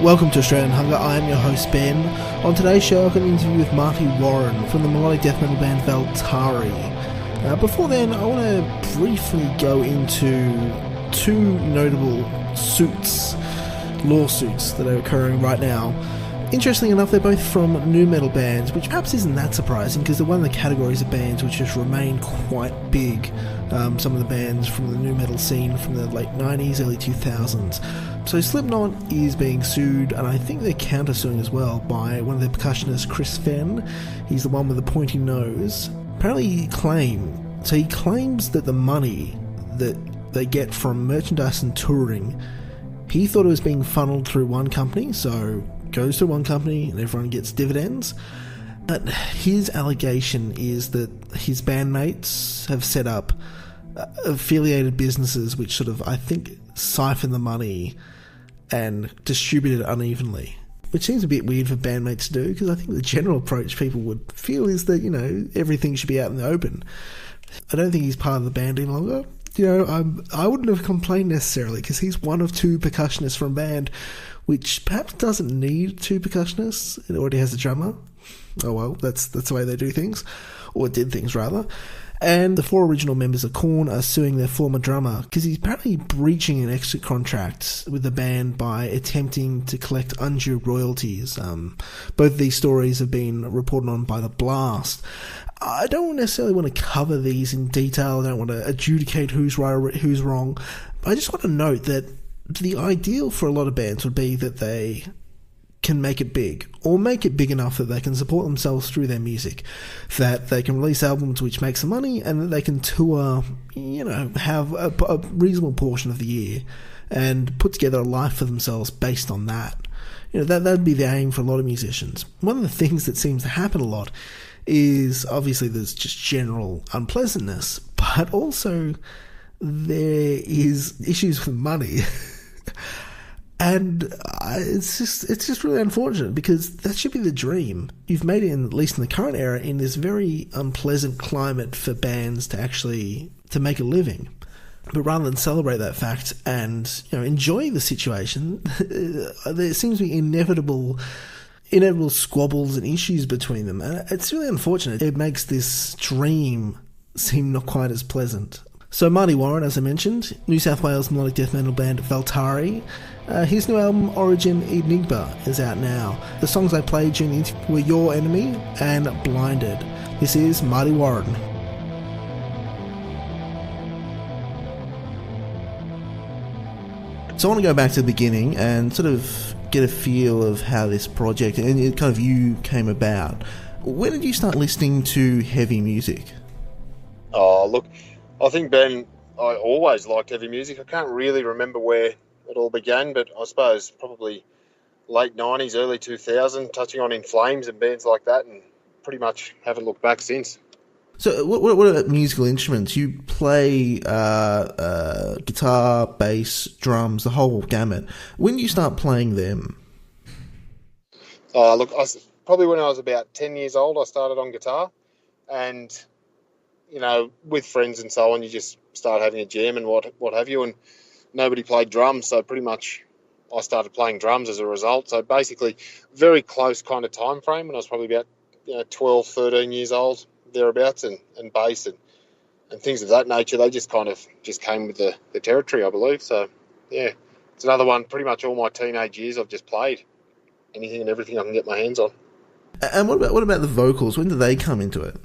Welcome to Australian Hunger. I am your host Ben. On today's show I've got an interview with Marty Warren from the melodic death metal band Valtari. Before then, I want to briefly go into two notable lawsuits that are occurring right now. Interestingly enough, they're both from nu metal bands, which perhaps isn't that surprising because they're one of the categories of bands which has remained quite big. Some of the bands from the nu metal scene from the late 90s, early 2000s. So Slipknot is being sued, and I think they're counter-suing as well, by one of their percussionists, Chris Fenn. He's the one with the pointy nose. Apparently he claims that the money that they get from merchandise and touring, he thought it was being funneled through one company, so goes to one company and everyone gets dividends. But his allegation is that his bandmates have set up affiliated businesses which sort of, I think, siphon the money and distribute it unevenly, which seems a bit weird for bandmates to do, because I think the general approach people would feel is that, you know, everything should be out in the open. I don't think he's part of the band any longer. You know, I wouldn't have complained necessarily, because he's one of two percussionists from a band which perhaps doesn't need two percussionists. It already has a drummer. Oh well, that's the way they do things, or did things rather. And the four original members of Korn are suing their former drummer because he's apparently breaching an exit contract with the band by attempting to collect undue royalties. Both of these stories have been reported on by The Blast. I don't necessarily want to cover these in detail. I don't want to adjudicate who's right or who's wrong. But I just want to note that the ideal for a lot of bands would be that they can make it big, or make it big enough that they can support themselves through their music, that they can release albums which make some money, and that they can tour, you know, have a reasonable portion of the year and put together a life for themselves based on that. You know, that'd be the aim for a lot of musicians. One of the things that seems to happen a lot is, obviously there's just general unpleasantness, but also there is issues with money. And it's just really unfortunate, because that should be the dream. You've made it, at least in the current era, in this very unpleasant climate for bands to make a living. But rather than celebrate that fact and, you know, enjoy the situation, there seems to be inevitable squabbles and issues between them. And it's really unfortunate. It makes this dream seem not quite as pleasant. So Marty Warren, as I mentioned, New South Wales melodic death metal band Valtari. His new album, Origin Enigma, is out now. The songs I played during the interview were Your Enemy and Blinded. This is Marty Warren. So I want to go back to the beginning and sort of get a feel of how this project and kind of you came about. When did you start listening to heavy music? Oh, look, I think, Ben, I always liked heavy music. I can't really remember where it all began, but I suppose probably late 90s, early 2000, touching on In Flames and bands like that, and pretty much haven't looked back since. So what about musical instruments? You play guitar, bass, drums, the whole gamut. When did you start playing them? Look, probably when I was about 10 years old, I started on guitar, and, you know, with friends and so on, you just start having a jam and what have you, and nobody played drums, so pretty much I started playing drums as a result. So basically, very close kind of time frame when I was probably about 12, 13 years old, thereabouts, and bass and things of that nature. They just kind of came with the territory, I believe. So, yeah, it's another one. Pretty much all my teenage years I've just played anything and everything I can get my hands on. And what about the vocals? When do they come into it?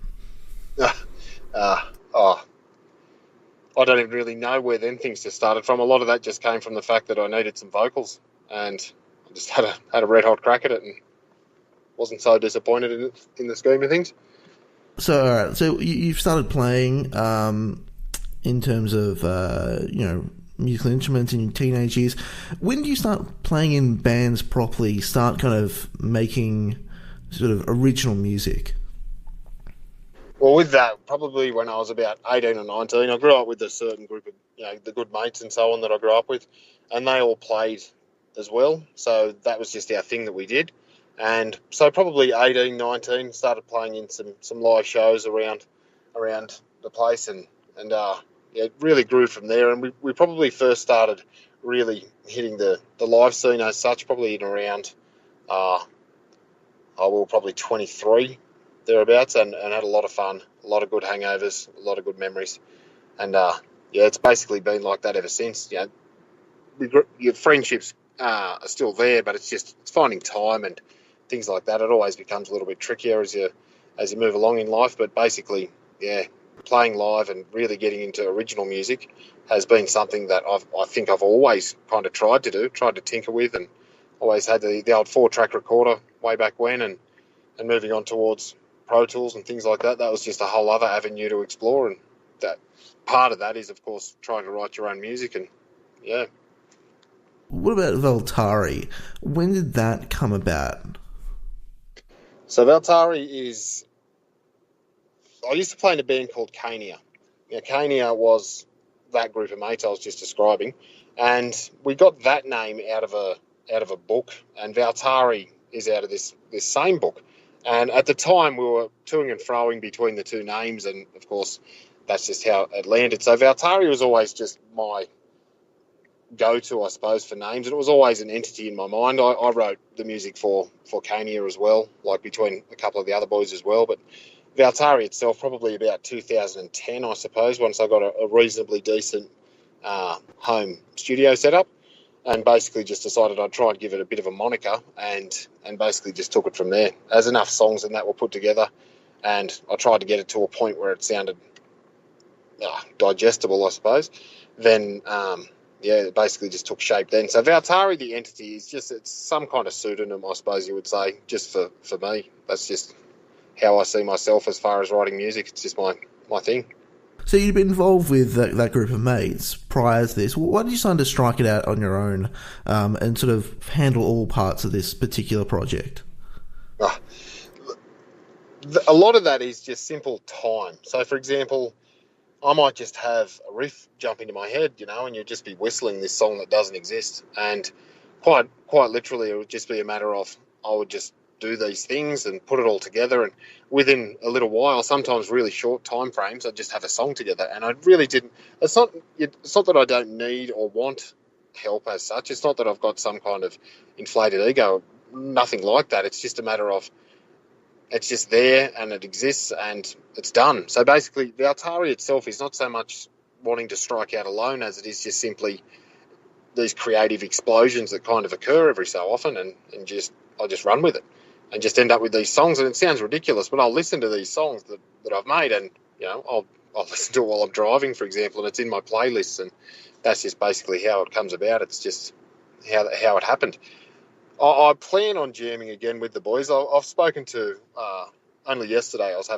I don't even really know where them things just started from. A lot of that just came from the fact that I needed some vocals, and I just had a red hot crack at it and wasn't so disappointed in the scheme of things. So, all right, so you've started playing in terms of musical instruments in your teenage years. When do you start playing in bands properly? Start kind of making sort of original music? Well, with that, probably when I was about 18 or 19, I grew up with a certain group of, the good mates and so on that I grew up with, and they all played as well. So that was just our thing that we did. And so probably 18, 19, started playing in some live shows around the place, and it really grew from there. And we probably first started really hitting the live scene as such, probably in around, we were probably 23, thereabouts, and had a lot of fun, a lot of good hangovers, a lot of good memories. And it's basically been like that ever since. Your friendships are still there, but it's finding time and things like that. It always becomes a little bit trickier as you move along in life. But basically, playing live and really getting into original music has been something that I think I've always kind of tried to tinker with, and always had the old 4-track recorder way back when, and moving on towards Pro Tools and things like that. That was just a whole other avenue to explore, and that part of that is, of course, trying to write your own music. And What about Valtari? When did that come about? So Valtari is... I used to play in a band called Cania. Cania was that group of mates I was just describing, and we got that name out of a book, and Valtari is out of this same book. And at the time, we were toing and froing between the two names, and of course, that's just how it landed. So Valtari was always just my go-to, I suppose, for names, and it was always an entity in my mind. I wrote the music for Cania as well, like between a couple of the other boys as well. But Valtari itself, probably about 2010, I suppose, once I got a reasonably decent home studio set up, and basically just decided I'd try and give it a bit of a moniker, and basically just took it from there. As enough songs and that were put together, and I tried to get it to a point where it sounded digestible, I suppose, then it basically just took shape then. So Valtari, the entity, it's some kind of pseudonym, I suppose you would say, just for me. That's just how I see myself as far as writing music. It's just my thing. So you'd been involved with that group of mates prior to this. Why did you decide to strike it out on your own and sort of handle all parts of this particular project? A lot of that is just simple time. So, for example, I might just have a riff jump into my head, and you'd just be whistling this song that doesn't exist. And quite literally, it would just be a matter of I would just do these things and put it all together, and within a little while, sometimes really short time frames, I'd just have a song together. And I really didn't... It's not that I don't need or want help as such. It's not that I've got some kind of inflated ego. Nothing like that. It's just a matter of it's just there and it exists and it's done. So basically, the Valtari itself is not so much wanting to strike out alone as it is just simply these creative explosions that kind of occur every so often, and I just run with it and just end up with these songs. And it sounds ridiculous, but I'll listen to these songs that I've made, and I'll listen to it while I'm driving, for example, and it's in my playlists, and that's just basically how it comes about. It's just how it happened. I plan on jamming again with the boys. I've spoken to only yesterday. I was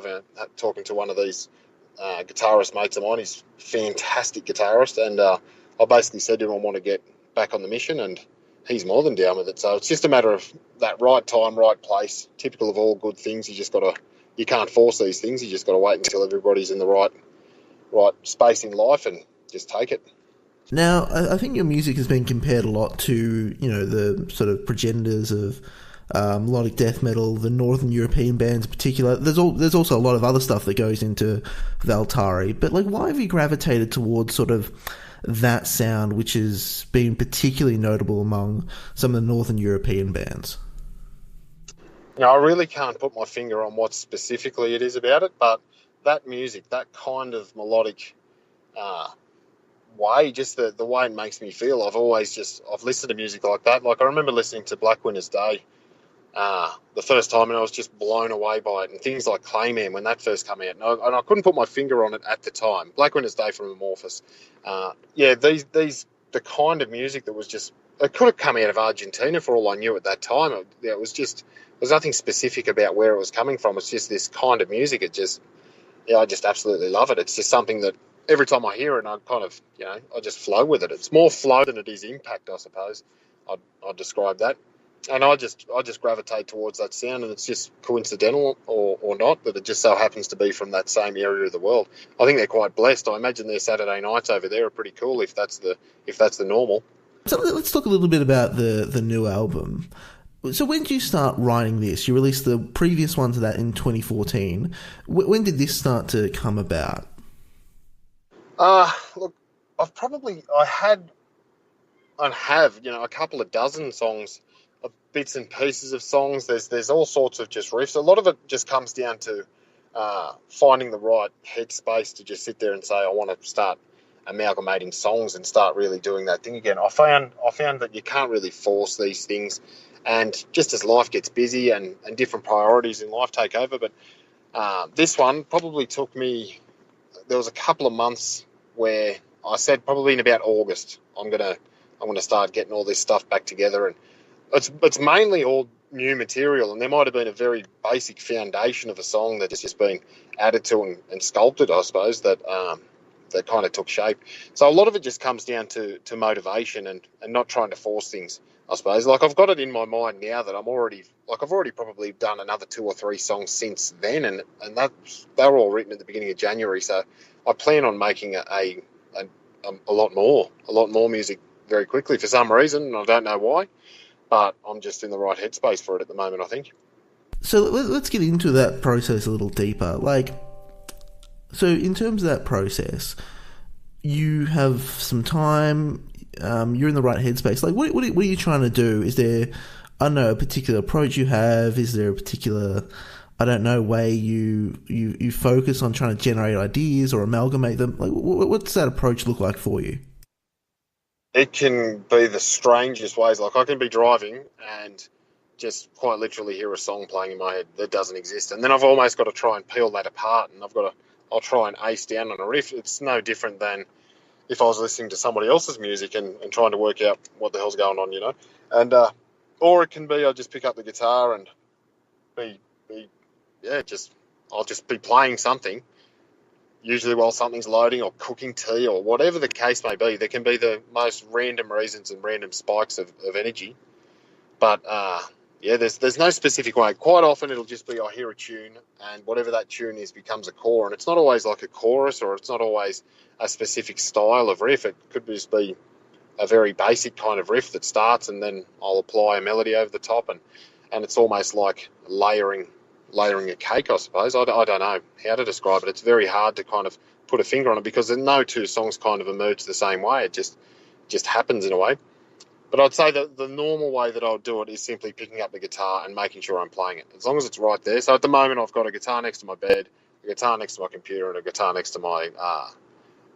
talking to one of these guitarist mates of mine. He's a fantastic guitarist, and I basically said to him I want to get back on the mission, and he's more than down with it. So it's just a matter of that right time, right place. Typical of all good things. You can't force these things. You just got to wait until everybody's in the right space in life and just take it. Now, I think your music has been compared a lot to, the sort of progenitors of melodic death metal, the Northern European bands in particular. There's also a lot of other stuff that goes into Valtari, but why have you gravitated towards sort of that sound, which has been particularly notable among some of the Northern European bands? I really can't put my finger on what specifically it is about it, but that music, that kind of melodic way, just the way it makes me feel. I've listened to music like that. I remember listening to Black Winter's Day the first time, and I was just blown away by it. And things like Clayman, when that first came out, and I couldn't put my finger on it at the time. Black Winter's Day from Amorphous. The kind of music that was just it could have come out of Argentina for all I knew at that time. It was just, there's nothing specific about where it was coming from. It's just this kind of music. I just absolutely love it. It's just something that every time I hear it, I kind of, I just flow with it. It's more flow than it is impact, I suppose. I'd describe that. And I just gravitate towards that sound, and it's just coincidental or not that it just so happens to be from that same area of the world. I think they're quite blessed. I imagine their Saturday nights over there are pretty cool if that's the normal. So let's talk a little bit about the new album. So when did you start writing this? You released the previous one to that in 2014. When did this start to come about? Look, I have, a couple of dozen songs, bits and pieces of songs. There's all sorts of just riffs. A lot of it just comes down to finding the right headspace to just sit there and say, I want to start amalgamating songs and start really doing that thing again. I found that you can't really force these things, and just as life gets busy and different priorities in life take over. But this one probably took me, there was a couple of months where I said probably in about August, I'm gonna start getting all this stuff back together, and it's mainly all new material, and there might have been a very basic foundation of a song that has just been added to and sculpted, I suppose, that kind of took shape. So a lot of it just comes down to motivation and not trying to force things, I suppose. Like, I've got it in my mind now that I've already probably done another 2 or 3 songs since then, and they were all written at the beginning of January. So I plan on making a lot more music very quickly for some reason, and I don't know why, but I'm just in the right headspace for it at the moment, I think. So let's get into that process a little deeper. So in terms of that process, you have some time, you're in the right headspace. What are you trying to do? Is there, I don't know, a particular approach you have? Is there a particular, I don't know, way you focus on trying to generate ideas or amalgamate them? What's that approach look like for you? It can be the strangest ways. Like, I can be driving and just quite literally hear a song playing in my head that doesn't exist, and then I've almost got to try and peel that apart, and I'll try and ace down on a riff. It's no different than if I was listening to somebody else's music and trying to work out what the hell's going on, And or it can be I'll just pick up the guitar and I'll just be playing something, usually while something's loading or cooking tea or whatever the case may be. There can be the most random reasons and random spikes of energy. But there's no specific way. Quite often it'll just be I hear a tune, and whatever that tune is becomes a core. And it's not always like a chorus, or it's not always a specific style of riff. It could just be a very basic kind of riff that starts, and then I'll apply a melody over the top, and it's almost like layering a cake, I suppose. I don't know how to describe it. It's very hard to kind of put a finger on it, because no 2 songs kind of emerge the same way. It just happens in a way. But I'd say that the normal way that I'll do it is simply picking up the guitar and making sure I'm playing it, as long as it's right there. So at the moment, I've got a guitar next to my bed, a guitar next to my computer, and a guitar next to my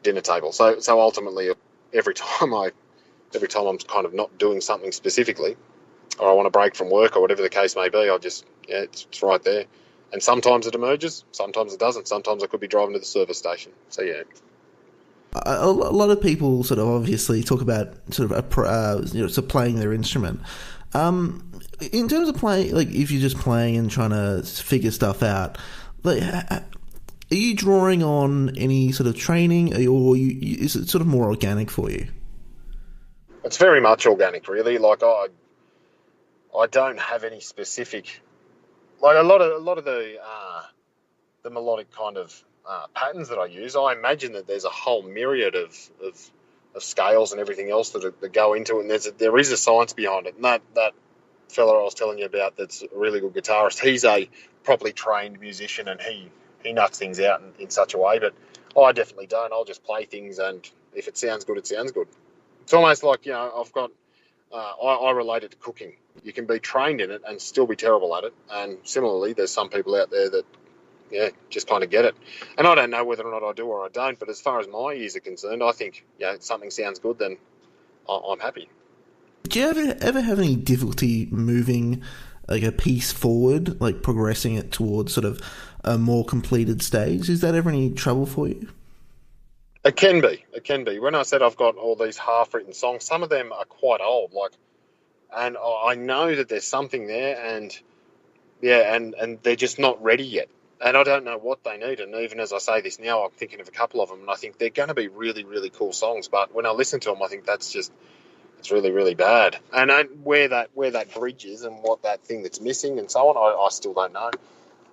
dinner table. So ultimately, every time I'm kind of not doing something specifically, or I want to break from work or whatever the case may be, it's right there. And sometimes it emerges, sometimes it doesn't. Sometimes I could be driving to the service station. So yeah. A lot of people sort of obviously talk about sort of playing their instrument. In terms of playing, like if you're just playing and trying to figure stuff out, are you drawing on any sort of training, or is it sort of more organic for you? It's very much organic, really. Like I don't have any specific, like a lot of the melodic kind of patterns that I use. I imagine that there's a whole myriad of scales and everything else that go into it, and there is a science behind it. And that fella I was telling you about, that's a really good guitarist, he's a properly trained musician, and he nuts things out in such a way. But I definitely don't. I'll just play things, and if it sounds good, it sounds good. It's almost like, I've got I relate it to cooking. You can be trained in it and still be terrible at it. And similarly, there's some people out there that just kind of get it. And I don't know whether or not I do or I don't, but as far as my ears are concerned, I think, if something sounds good, then I'm happy. Do you ever have any difficulty moving like a piece forward, like progressing it towards sort of a more completed stage? Is that ever any trouble for you? It can be. It can be. When I said I've got all these half-written songs, some of them are quite old. And I know that there's something there, and yeah, and they're just not ready yet. And I don't know what they need. And even as I say this now, I'm thinking of a couple of them, and I think they're going to be really, really cool songs. But when I listen to them, I think it's really, really bad. And where that bridge is and what that thing that's missing and so on, I still don't know.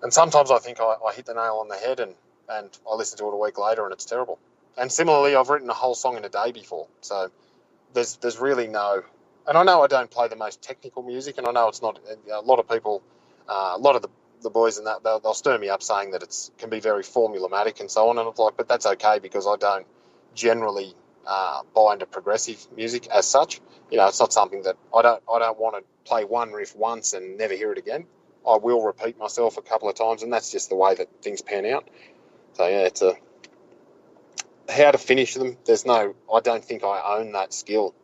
And sometimes I think I hit the nail on the head, and I listen to it a week later, and it's terrible. And similarly, I've written a whole song in a day before, so there's really no. And I know I don't play the most technical music, and I know it's not. A lot of people, a lot of the boys and that they'll stir me up saying that it can be very formulaic and so on, and I'm like, but that's okay because I don't generally buy into progressive music as such. It's not something that I don't want to play one riff once and never hear it again. I will repeat myself a couple of times, and that's just the way that things pan out. So yeah, it's how to finish them. I don't think I own that skill.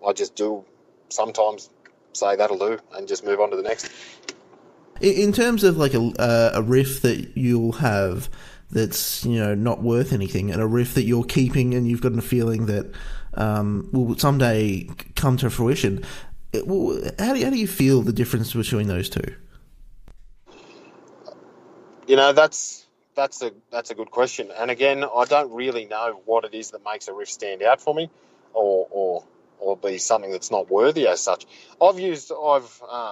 I just do sometimes say that'll do and just move on to the next. In terms of like a riff that you'll have that's not worth anything, and a riff that you're keeping and you've got a feeling that will someday come to fruition, how do you feel the difference between those two? That's a good question. And again, I don't really know what it is that makes a riff stand out for me, or be something that's not worthy as such. I've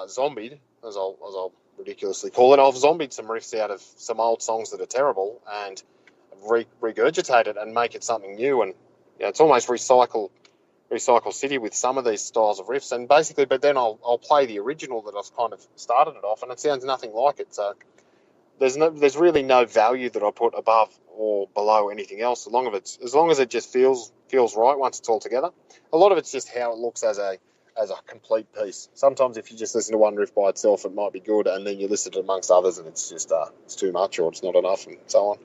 zombied, as I'll ridiculously call it. I've zombied some riffs out of some old songs that are terrible and regurgitate it and make it something new. And it's almost recycle city with some of these styles of riffs. And basically, but then I'll play the original that I've kind of started it off, and it sounds nothing like it. So there's really no value that I put above or below anything else, as long as it just feels right once it's all together. A lot of it's just how it looks as a complete piece. Sometimes if you just listen to one riff by itself, it might be good, and then you listen to it amongst others, and it's just it's too much or it's not enough, and so on.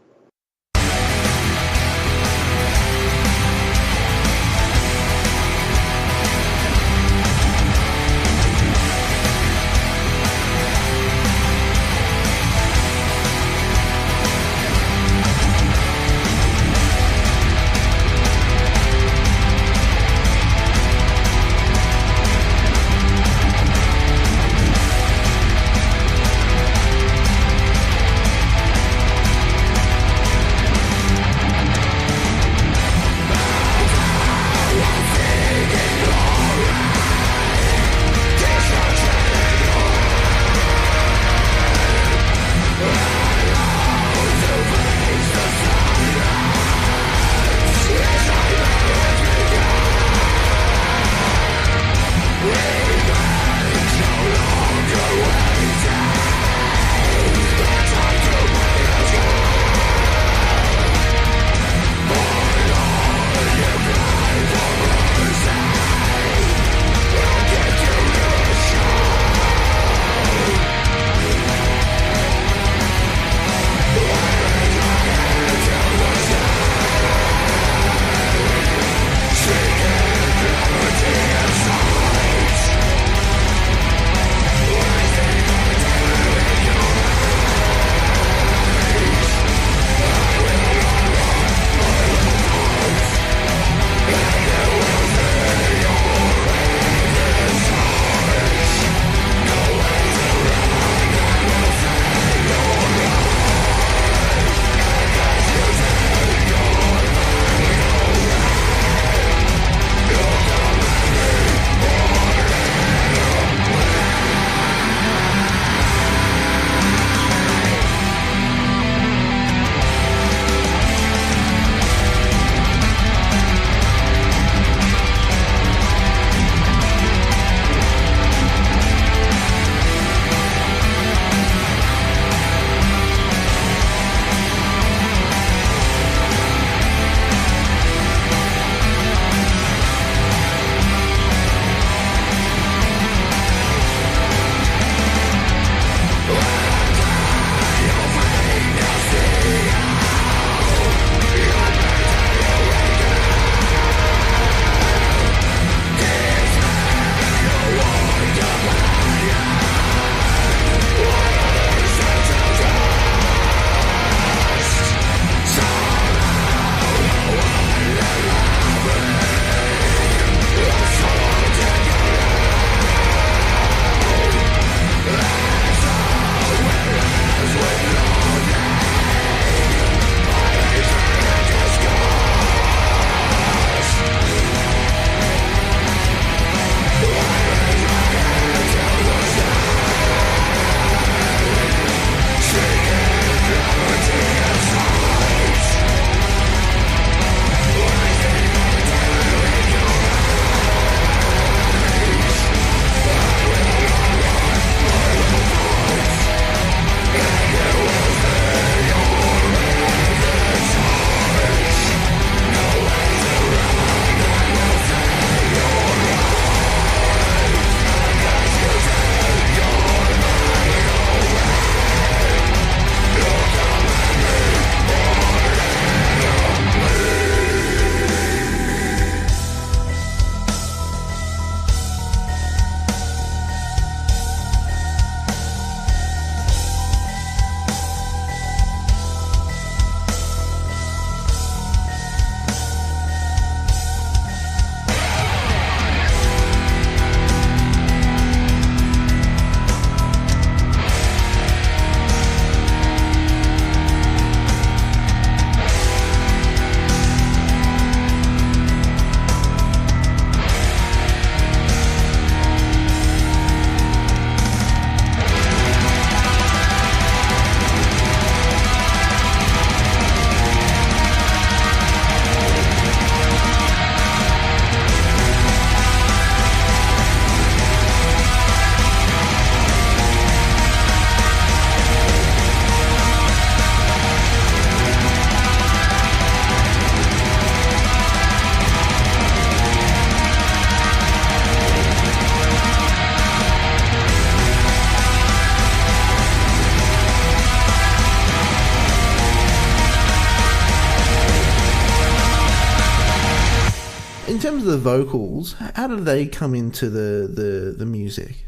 terms of the vocals, how did they come into the music?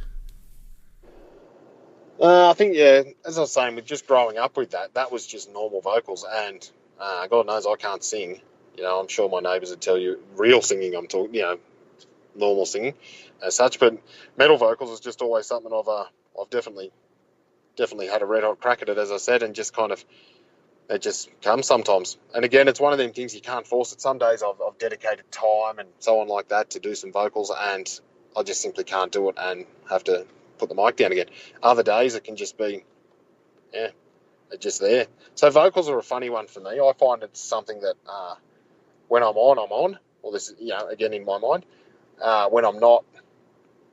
I think, yeah, as I was saying, with just growing up with that was just normal vocals. And God knows I can't sing. You know, I'm sure my neighbours would tell you real singing. I'm talking, you know, normal singing as such. But metal vocals is just always something I've definitely had a red hot crack at it, as I said, and just kind of it just comes sometimes. And again, it's one of them things you can't force it. Some days I've dedicated time and so on like that to do some vocals, and I just simply can't do it and have to put the mic down again. Other days it can just be, yeah, it's just there. So vocals are a funny one for me. I find it's something that when I'm on. Well, this is, you know, again in my mind. When I'm not,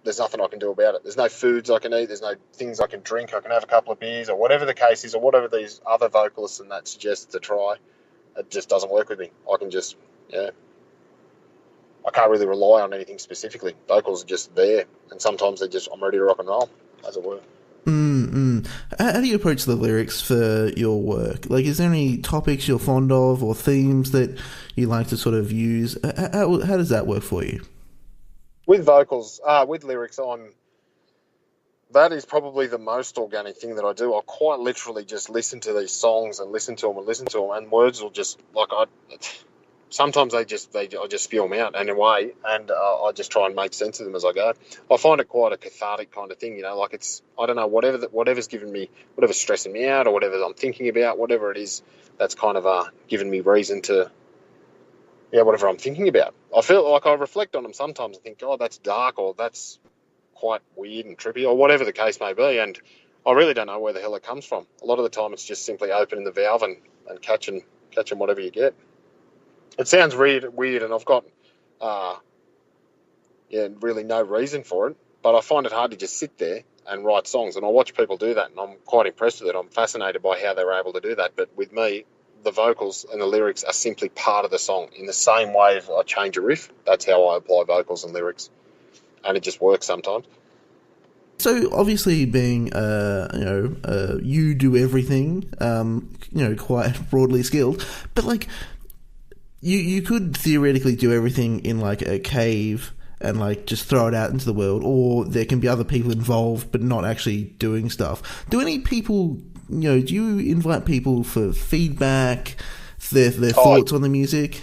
there's nothing I can do about it. There's no foods I can eat. There's no things I can drink. I can have a couple of beers or whatever the case is, or whatever these other vocalists and that suggest to try. It just doesn't work with me. I can just, yeah. I can't really rely on anything specifically. Vocals are just there, and sometimes I'm ready to rock and roll, as it were. How do you approach the lyrics for your work? Like, is there any topics you're fond of or themes that you like to sort of use? How does that work for you? With vocals, with lyrics, that is probably the most organic thing that I do. I quite literally just listen to these songs and listen to them, and words will just, like, sometimes I just spew them out in a way, and I just try and make sense of them as I go. I find it quite a cathartic kind of thing, you know, like it's, I don't know, whatever's giving me, whatever's stressing me out or whatever I'm thinking about, whatever it is, that's kind of given me reason to, yeah, whatever I'm thinking about. I feel like I reflect on them sometimes and think, oh, that's dark, or that's quite weird and trippy, or whatever the case may be, and I really don't know where the hell it comes from. A lot of the time it's just simply opening the valve and catching whatever you get. It sounds weird, and I've got, really no reason for it, but I find it hard to just sit there and write songs, and I watch people do that, and I'm quite impressed with it. I'm fascinated by how they're able to do that, but with me, the vocals and the lyrics are simply part of the song. In the same way as I change a riff, that's how I apply vocals and lyrics, and it just works sometimes. So obviously, being you do everything, quite broadly skilled, but like you could theoretically do everything in like a cave and like just throw it out into the world, or there can be other people involved but not actually doing stuff. Do any people, do you invite people for feedback, their thoughts on the music?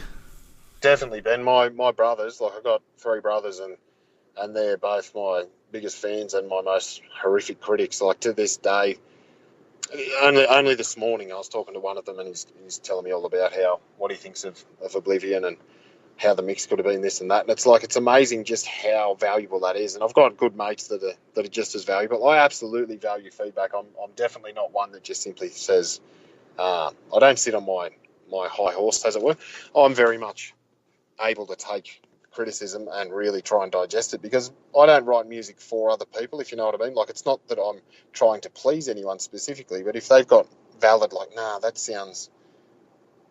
Definitely, Ben. My brothers, like I've got 3 brothers, and they're both my biggest fans and my most horrific critics. Like to this day, only this morning I was talking to one of them, and he's telling me all about what he thinks of Oblivion and how the mix could have been this and that. And it's amazing just how valuable that is. And I've got good mates that are just as valuable. I absolutely value feedback. I'm definitely not one that just simply says, I don't sit on my high horse, as it were. I'm very much able to take criticism and really try and digest it, because I don't write music for other people, if you know what I mean. Like, it's not that I'm trying to please anyone specifically, but if they've got valid, like, that sounds,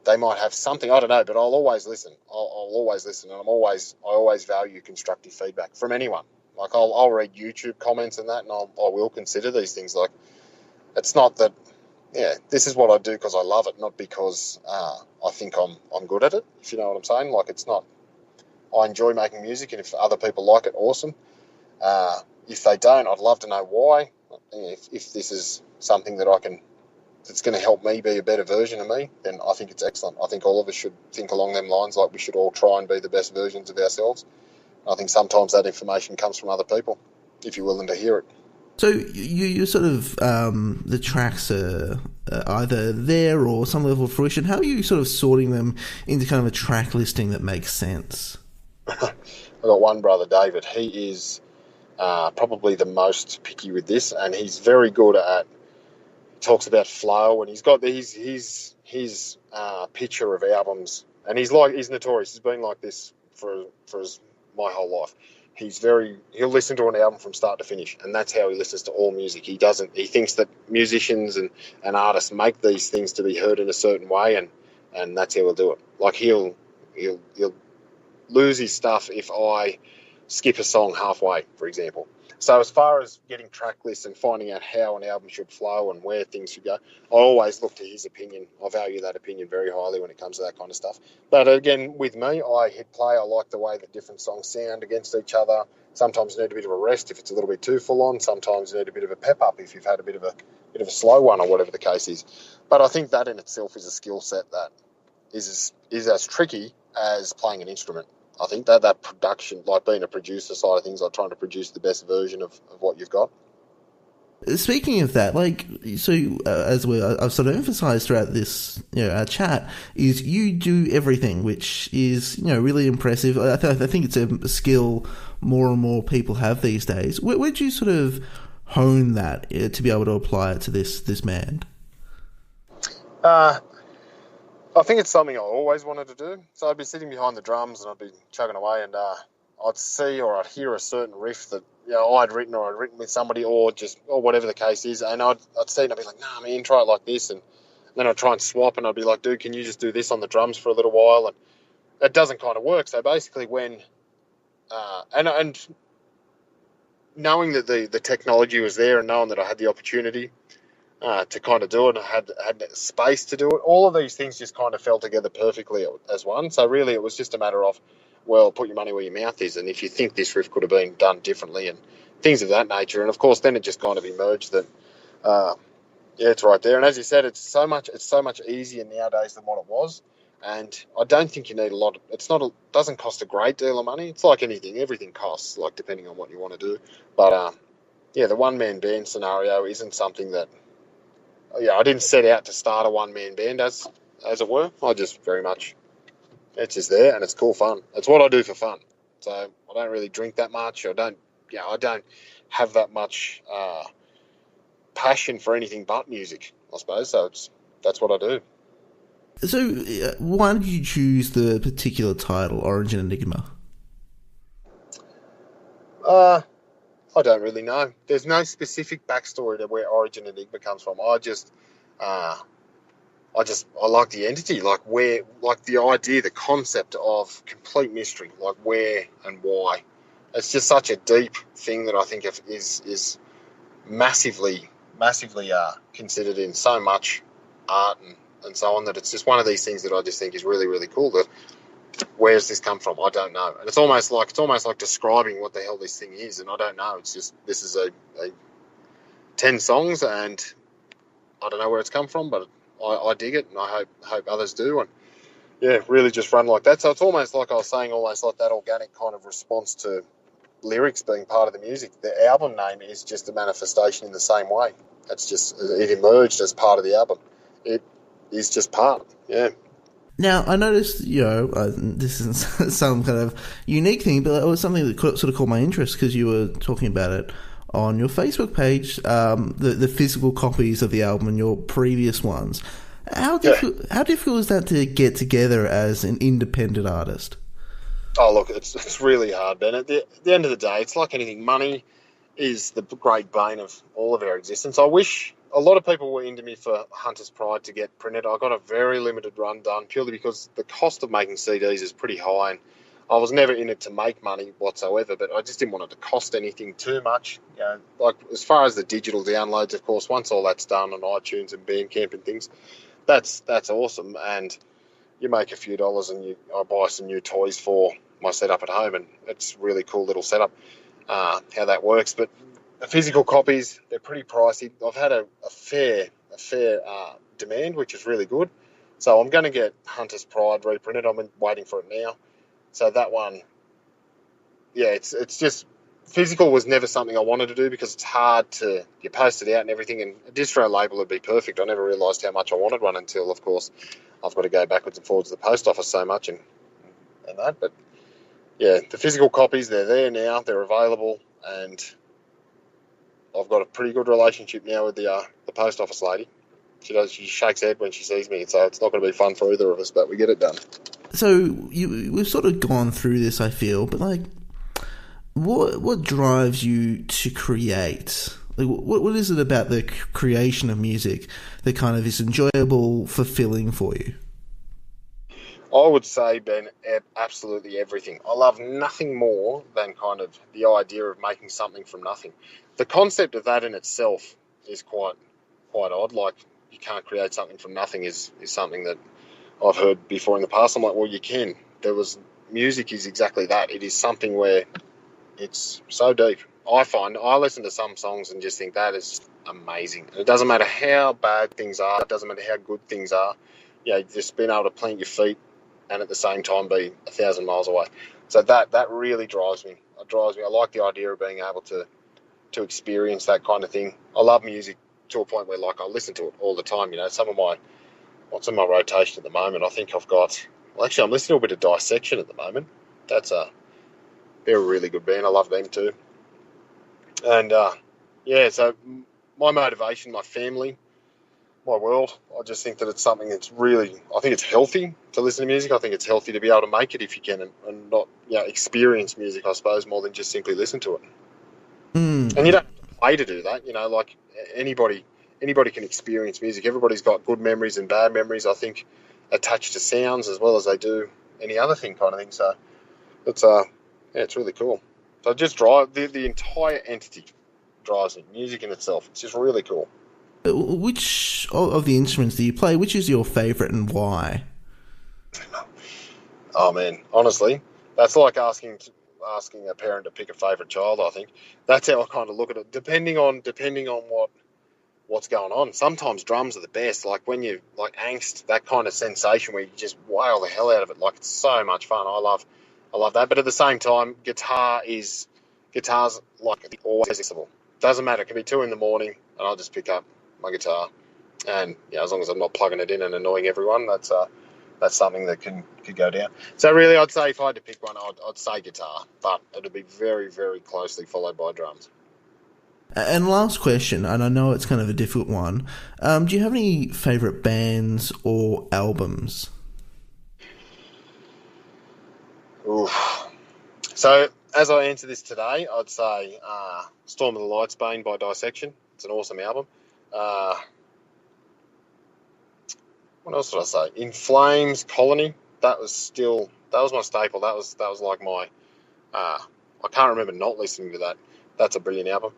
they might have something, I don't know, but I'll always listen. I'll always listen, and I always value constructive feedback from anyone. Like, I'll read YouTube comments and that, and I will consider these things. Like, it's not that, this is what I do because I love it, not because I think I'm good at it, if you know what I'm saying. Like, it's not, I enjoy making music, and if other people like it, awesome. If they don't, I'd love to know why. If this is something that's going to help me be a better version of me, then I think it's excellent. I think all of us should think along them lines, like we should all try and be the best versions of ourselves. I think sometimes that information comes from other people, if you're willing to hear it. So you sort of, the tracks are either there or some level of fruition. How are you sort of sorting them into kind of a track listing that makes sense? I've got one brother, David. He is probably the most picky with this, and he's very good at, talks about flow, and he's got his picture of albums, and he's notorious. He's been like this for my whole life. He'll listen to an album from start to finish, and that's how he listens to all music. He thinks that musicians and artists make these things to be heard in a certain way, and that's how he'll do it. Like, he'll lose his stuff if I skip a song halfway, for example. So as far as getting track lists and finding out how an album should flow and where things should go, I always look to his opinion. I value that opinion very highly when it comes to that kind of stuff. But again, with me, I hit play. I like the way that different songs sound against each other. Sometimes you need a bit of a rest if it's a little bit too full on. Sometimes you need a bit of a pep up if you've had a bit of a slow one or whatever the case is. But I think that in itself is a skill set that is as tricky as playing an instrument. I think that production, like being a producer side of things, like trying to produce the best version of what you've got. Speaking of that, as I've sort of emphasised throughout this, our chat, is you do everything, which is, really impressive. I think it's a skill more and more people have these days. Where'd you sort of hone that to be able to apply it to this band? I think it's something I always wanted to do. So I'd be sitting behind the drums and I'd be chugging away, and I'd see or I'd hear a certain riff that I'd written or I'd written with somebody or whatever the case is, and I'd see it and I'd be like, nah, man, try it like this, and then I'd try and swap and I'd be like, dude, can you just do this on the drums for a little while? And it doesn't kind of work. So basically when and knowing that the technology was there and knowing that I had the opportunity to kind of do it, and I had space to do it. All of these things just kind of fell together perfectly as one. So really, it was just a matter of, well, put your money where your mouth is, and if you think this riff could have been done differently and things of that nature. And of course, then it just kind of emerged that, it's right there. And as you said, it's so much easier nowadays than what it was. And I don't think you need a lot. Doesn't cost a great deal of money. It's like anything; everything costs, like depending on what you want to do. But the one-man band scenario isn't something that. I didn't set out to start a one-man band, as it were. I just very much, it's just there and it's cool fun. It's what I do for fun. So I don't really drink that much. I don't have that much passion for anything but music, I suppose. So that's what I do. So why did you choose the particular title, Origin Enigma? I don't really know. There's no specific backstory to where Origin Enigma comes from. I like the entity, like the idea, the concept of complete mystery, like where and why. It's just such a deep thing that I think is massively considered in so much art and so on, that it's just one of these things that I just think is really, really cool. That where's this come from? I don't know. And it's almost like describing what the hell this thing is, and I don't know. It's just, this is a 10 songs, and I don't know where it's come from, but I dig it, and I hope others do. And really just run like that. So it's almost like I was saying, almost like that organic kind of response to lyrics being part of the music. The album name is just a manifestation in the same way. It emerged as part of the album. It is just part. Yeah. Now, I noticed, this isn't some kind of unique thing, but it was something that sort of caught my interest because you were talking about it on your Facebook page, the physical copies of the album and your previous ones. How difficult is that to get together as an independent artist? Oh, look, it's really hard, Ben. At the end of the day, it's like anything. Money is the great bane of all of our existence. I wish a lot of people were into me for Hunter's Pride to get printed. I got a very limited run done purely because the cost of making CDs is pretty high, and I was never in it to make money whatsoever, but I just didn't want it to cost anything too much. Like as far as the digital downloads, of course, once all that's done on iTunes and Bandcamp and things, that's awesome, and you make a few dollars and I buy some new toys for my setup at home, and it's a really cool little setup, how that works. But the physical copies, they're pretty pricey. I've had a fair demand, which is really good. So I'm going to get Hunter's Pride reprinted. I'm waiting for it now. So that one, it's just, physical was never something I wanted to do because it's hard to, you post it out and everything, and a distro label would be perfect. I never realised how much I wanted one until, of course, I've got to go backwards and forwards to the post office so much and that. But yeah, the physical copies, they're there now, they're available, and I've got a pretty good relationship now with the post office lady. She shakes her head when she sees me, so it's not going to be fun for either of us, but we get it done. So we've sort of gone through this, I feel, but like, what drives you to create? Like, what is it about the creation of music that kind of is enjoyable, fulfilling for you? I would say, Ben, absolutely everything. I love nothing more than kind of the idea of making something from nothing. The concept of that in itself is quite odd. Like, you can't create something from nothing is something that I've heard before in the past. I'm like, well, you can. Music is exactly that. It is something where it's so deep. I listen to some songs and just think that is amazing. And it doesn't matter how bad things are. It doesn't matter how good things are. Just being able to plant your feet and at the same time be 1,000 miles away. So that really drives me. I like the idea of being able to experience that kind of thing. I love music to a point where, like, I listen to it all the time. What's in my rotation at the moment? I think I've got. Well, actually, I'm listening to a bit of Dissection at the moment. They're a really good band. I love them too. And so my motivation, my family, my world, I just think that it's something that's really, I think it's healthy to listen to music. I think it's healthy to be able to make it if you can and not experience music, I suppose, more than just simply listen to it. And you don't have to play to do that. Like anybody can experience music. Everybody's got good memories and bad memories, I think, attached to sounds as well as they do any other thing kind of thing. So it's really cool. So just the entire entity drives me. Music in itself. It's just really cool. Which of the instruments do you play? Which is your favourite and why? Oh man, honestly, that's like asking a parent to pick a favourite child. I think that's how I kind of look at it. Depending on what's going on. Sometimes drums are the best. Like when you like angst, that kind of sensation where you just wail the hell out of it. Like it's so much fun. I love that. But at the same time, guitar's like always accessible. Doesn't matter. It can be 2 a.m. and I'll just pick up my guitar, and as long as I'm not plugging it in and annoying everyone, that's something that could go down. So really, I'd say if I had to pick one, I'd say guitar, but it'd be very, very closely followed by drums. And last question, and I know it's kind of a difficult one. Do you have any favourite bands or albums? Oof. So as I answer this today, I'd say Storm of the Light's Bane by Dissection. It's an awesome album. What else did I say? In Flames, Colony. That was my staple. That was like my. I can't remember not listening to that. That's a brilliant album.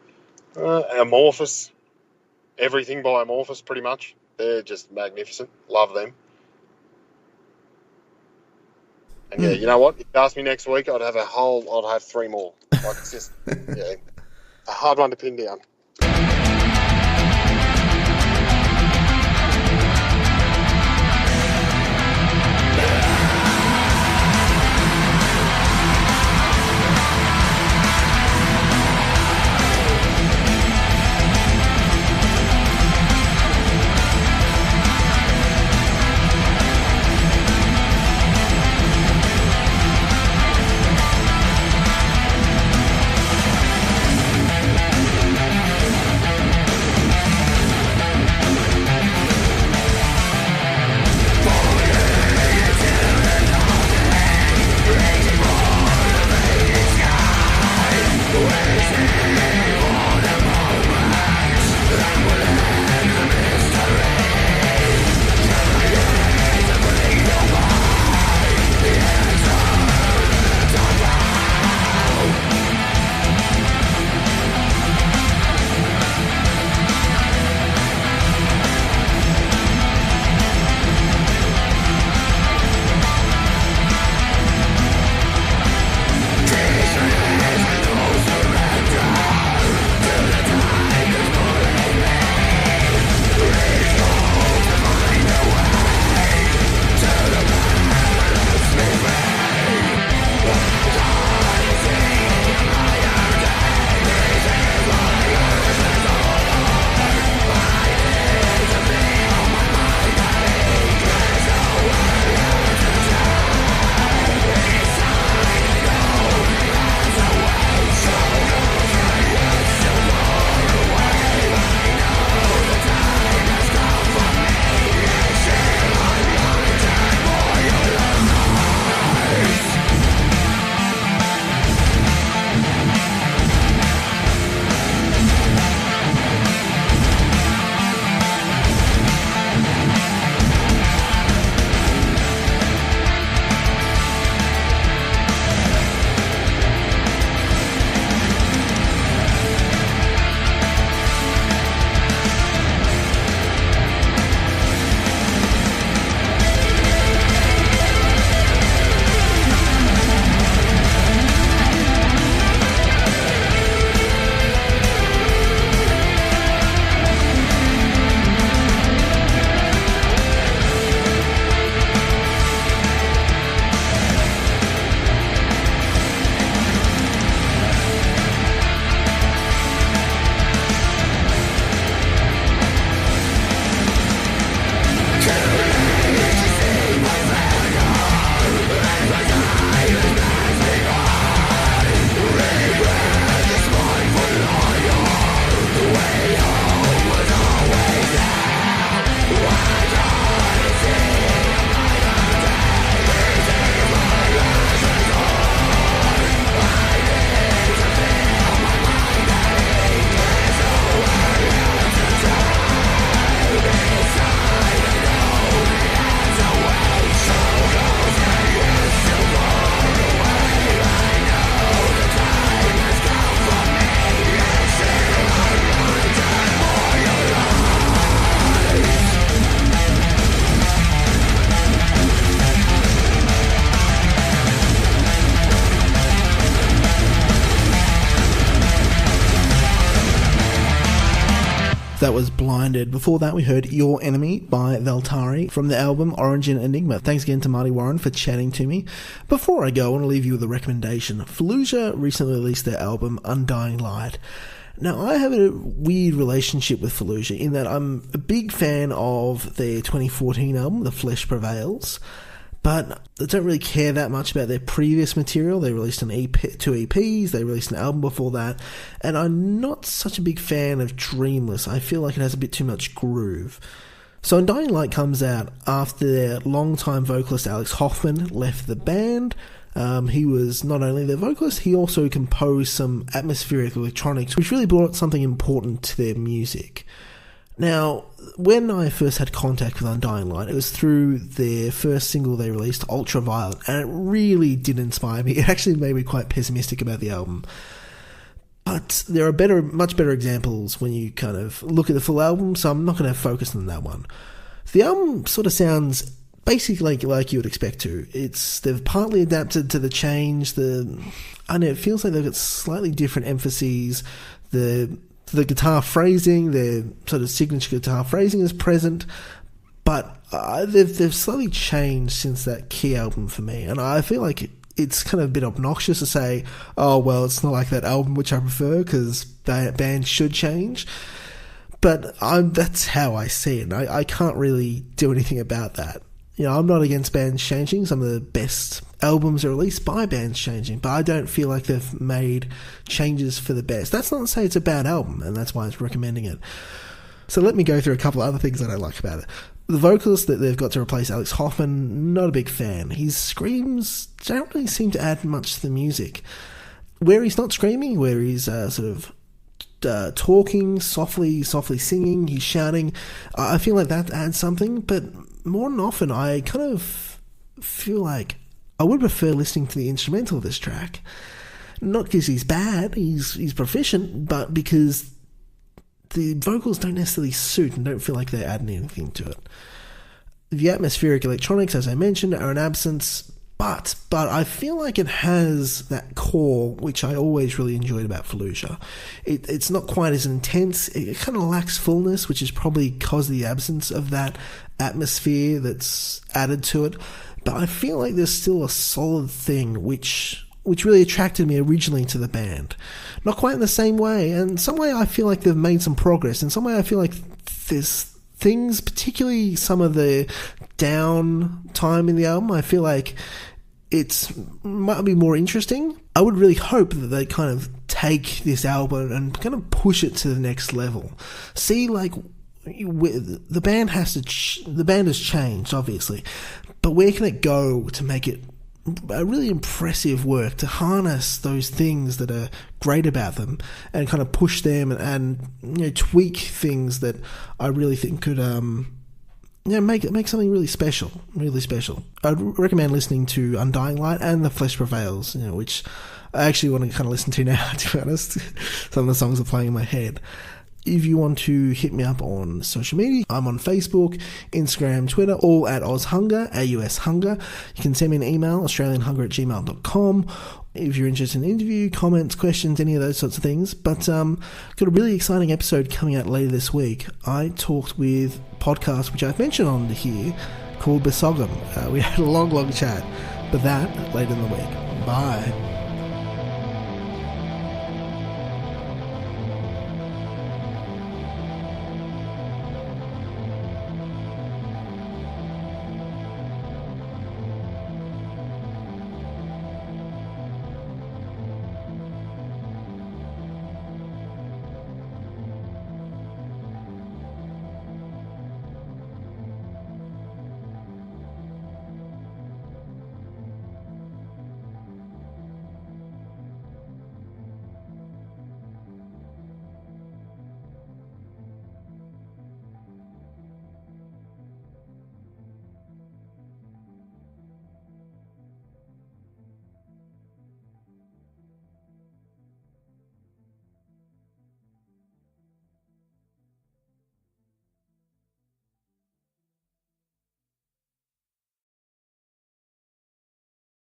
Amorphous. Everything by Amorphous, pretty much. They're just magnificent. Love them. And yeah, you know what? If you asked me next week, I'd have 3 more. Like it's just a hard one to pin down. That was Blinded. Before that, we heard Your Enemy by Valtari from the album Origin Enigma. Thanks again to Marty Warren for chatting to me. Before I go, I want to leave you with a recommendation. Fallujah recently released their album Undying. Now, I have a weird relationship with Fallujah in that I'm a big fan of their 2014 album, The Flesh Prevails, but I don't really care that much about their previous material. They released two EPs, they released an album before that, and I'm not such a big fan of Dreamless. I feel like it has a bit too much groove. So Undying Light comes out after their longtime vocalist Alex Hoffman left the band. He was not only their vocalist, he also composed some atmospheric electronics, which really brought something important to their music. Now, when I first had contact with Undying Light, it was through their first single they released, Ultraviolet, and it really did inspire me. It actually made me quite pessimistic about the album. But there are much better examples when you kind of look at the full album, so I'm not going to focus on that one. The album sort of sounds basically like you would expect to. They've partly adapted to the change. It feels like they've got slightly different emphases. The guitar phrasing, their sort of signature guitar phrasing is present, but they've slightly changed since that Key album for me, and I feel like it's kind of a bit obnoxious to say, oh, well, it's not like that album which I prefer, because bands should change, but that's how I see it. I can't really do anything about that. I'm not against bands changing. Some of the best albums are released by bands changing, but I don't feel like they've made changes for the best. That's not to say it's a bad album, and that's why I was recommending it. So let me go through a couple of other things that I like about it. The vocalist that they've got to replace Alex Hoffman, not a big fan. His screams don't really seem to add much to the music. Where he's not screaming, where he's sort of talking, softly singing, he's shouting, I feel like that adds something, but more than often, I kind of feel like I would prefer listening to the instrumental of this track. Not because he's bad, he's proficient, but because the vocals don't necessarily suit and don't feel like they're adding anything to it. The atmospheric electronics, as I mentioned, are an absence, but I feel like it has that core, which I always really enjoyed about Fallujah. It's not quite as intense, it kind of lacks fullness, which is probably because of the absence of that atmosphere that's added to it, but I feel like there's still a solid thing which really attracted me originally to the band. Not quite in the same way, and in some way I feel like they've made some progress. In some way I feel like there's things, particularly some of the down time in the album, I feel like it might be more interesting. I would really hope that they kind of take this album and kind of push it to the next level. See, like, the band has changed, obviously, but where can it go to make it a really impressive work, to harness those things that are great about them and kind of push them and tweak things that I really think could make something really special. I'd recommend listening to Undying Light and The Flesh Prevails, which I actually want to kind of listen to now, to be honest. Some of the songs are playing in my head. If you want to hit me up on social media, I'm on Facebook, Instagram, Twitter, all at AusHunger, AUS Hunger. You can send me an email, australianhunger@gmail.com, if you're interested in interview, comments, questions, any of those sorts of things. But got a really exciting episode coming out later this week. I talked with a podcast, which I've mentioned on here, called Besogum. We had a long chat, but that later in the week. Bye.